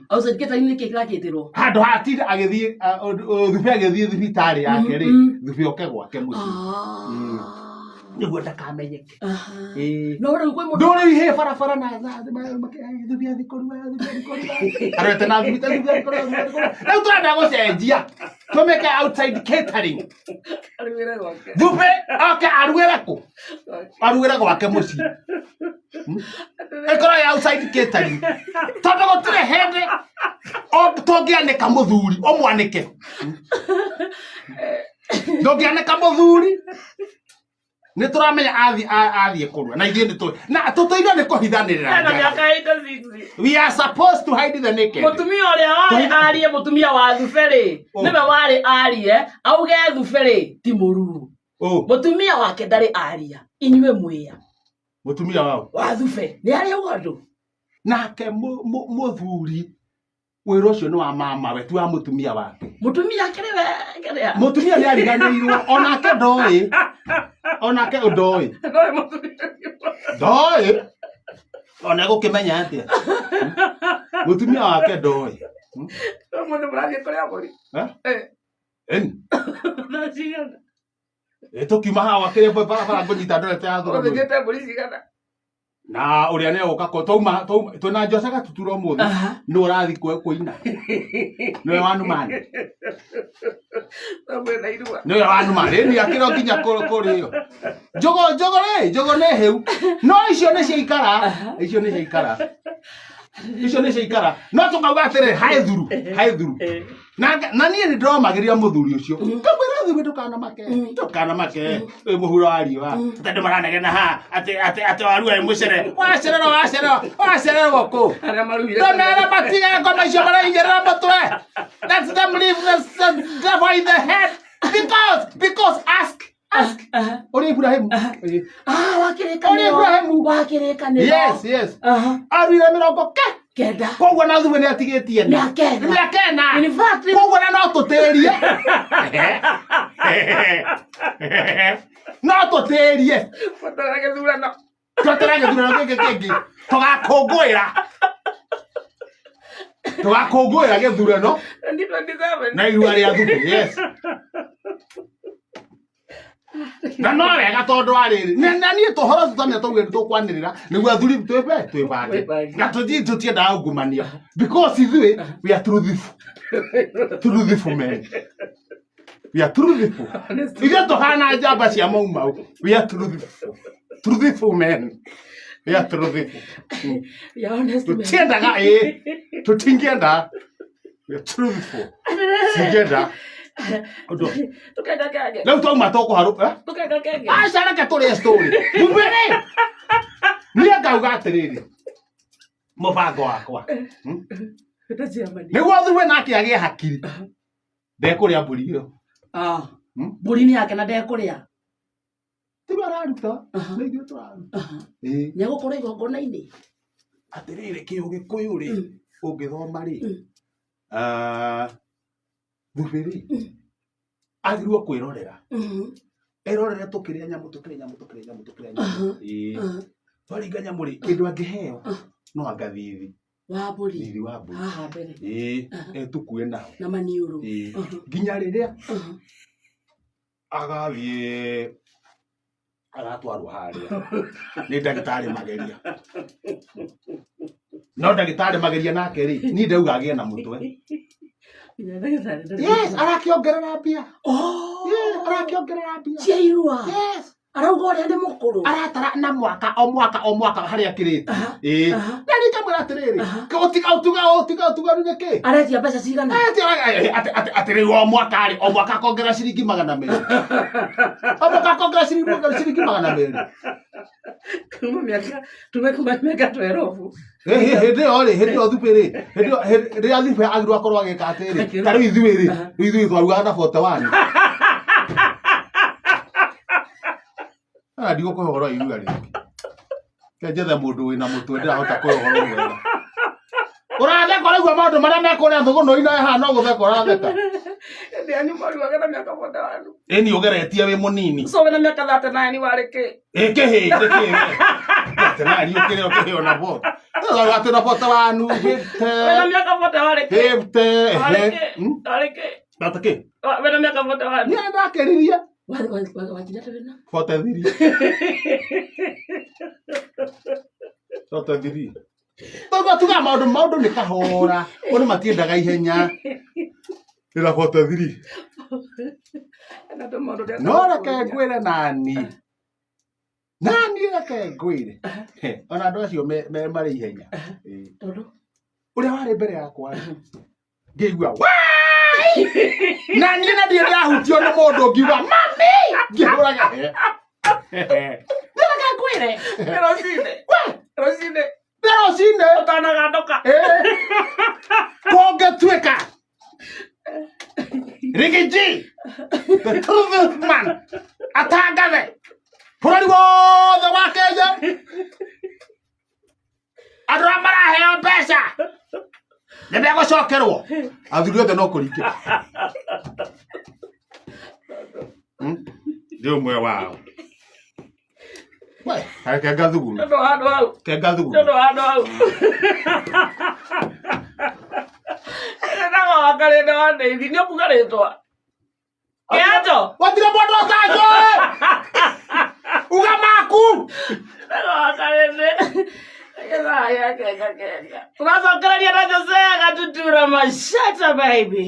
outside catering niki kirakitiro handu hatinda agithie thubi agithie thibitari yake ri thubi oke gwake muci niguo ndakamenyeke no ri kwe mundu nduri he barabara na thubi athikorwa arete na thubi athikorwa na utranda gucenjia tumeke outside catering thubi oke arugire gwake muci ekora ya outside catering tondu gutire hende tongianeka muthuri omwanike ndongianeka muthuri ni turamenya athie kurwa na ithuĩ nĩ na tũtũirwo nĩ kũhithanĩrĩra na miaka 86 we are supposed to hide the naked mutumia ũrĩa warĩ arie mutumia wa Thuberi nĩwe warĩ arie auge Thuberi ti mũruru mutumia wake ndarĩ aria inyuĩ mwĩa mutumia wao wa Thuberi nĩ arĩa ũndũ nake muthuri wĩra ũcio nĩ wa mama we tu wa mutumia wake mutumia kĩrĩ we mutumia nĩ ariganĩirwo onake onake ndoĩ ona gũkĩmenya atĩa mutumia wake ndoĩ mũndũ mũrathiĩ kũrĩa mbũri tũkiuma hawa kĩrĩa bara ngũnyita ndorete ya thũgũrũ ũthĩte mbũri cigana na uria ne oka ko tuma twina njocaga tuturo muthi no urathi kuina no wanu mani amwena irua no wanu mani ni akiro nginya kurio jogo ne heu no icio ne ciikara no tukauga atere hae thuru na nie ndromagiria muthuri ucio kamwira thubi tukana make muhuro ariwa tande maranegena ha ate waru mucere wacerera goko ndonera matiga ngoma icio maraingerera mutwe let them leave the devil in the head because ask Ori Ibrahim yes arira mirongo kenda kogwa na thuwe ni atigetie ni akena in fact kogwa na no tuterie tutarage geke tugakongwira githurano na irua ria thuwe yes na no wega tondu ariri na nie tuhoro tutamya tugwe tukwanirira niguo athuri twibande na tutienda ngumania because ithui we are truthful men we are truthful iga tuhana njamba cia maumau we are truthful men we are truthful ya honest men tutingienda we are truthful sigeda odo tukenda kage leo tuma toko haru tukenda kage sana ka tore story bubere ni ngauga atiriri mubango wakwa niguo thuwe nake agie hakiri ndekuria mburi iyo mburi ni yake na ndekuria tiba araruta nĩithio tũraruta nĩ gũkorwo igongona-inĩ atiriri Gĩkũyũ ri ũngĩthoma ri Thuberi agirwo kwirorera erorera tukiria nyamu twaringa nyamu ri kindu angiheo no angathithi wa mburi haha mbere tukue nao na maniuru nginya riria agathie agatwarwo haria ni ndagitari mageria no ndagitari mageria nake ri ni ndauga agie na mutwe yes arakiongerera mbia arakiongerera mbia cia irua yes arauga ũrĩa nĩ mũkũrũ aratara na o mwaka harĩa akĩrĩte na nikamwĩra atĩrĩrĩ ũtiga nĩkĩ aretia mbeca cigana atĩrĩrĩ o mwaka akongerera ciringi 200 o mwaka akongerera ciringi 200 kuma mĩaka 12 hĩndĩ ĩyo Thuberi rĩrĩa Thuberi agirwo akorwo agĩka atĩrĩ ta rĩu ithuĩ twarugaga na 41 ndigå kå horo irua rä kenjethe må ndå wä na må twe ndärahota kå horo wega å ratheka rä gua maå ndå marä a mekå rä a thå gå nå ina haha no gå theka å ratheka ni å geretie wä må nini kä kä hä å kä rä ona bo Ati na bota wanu hipte. Wena miaka bota wale ke. Hipte. Wale ke. Bata ke. Wena miaka bota wale. Ni anda keriria. Wajidata wena. Bota thiri. Bota thiri. Tuga maundu ni kahora. Oni matiendaga ihenya. Ira bota thiri. No reke ngwire nani. Nani reke ngwire. Ona andu acio me mari ihenya. Uria wari mbere yakwa. Ngĩigua nani na ndire ndahutio nĩ mũndũ ngiuga mami ngĩhũraga ndĩreka ngwire rũcinĩ ũtanaganduka kũngĩtuĩka Rigiji the truth man atangathe bũrũri wothe wa Kenya andũ arĩa maraheo mbeca nĩmegũcokerwo athuri othe no kũringĩra ndĩ ũmwe wao kenga thuguru kenga thuguru Nagowakarĩte wa Ndeithi nĩ ũkugarĩtwa kĩanjo watire mũndũ ũtanjũ uga maku nagowakarĩte tunacokereria na Josea Gatutura Mashata baby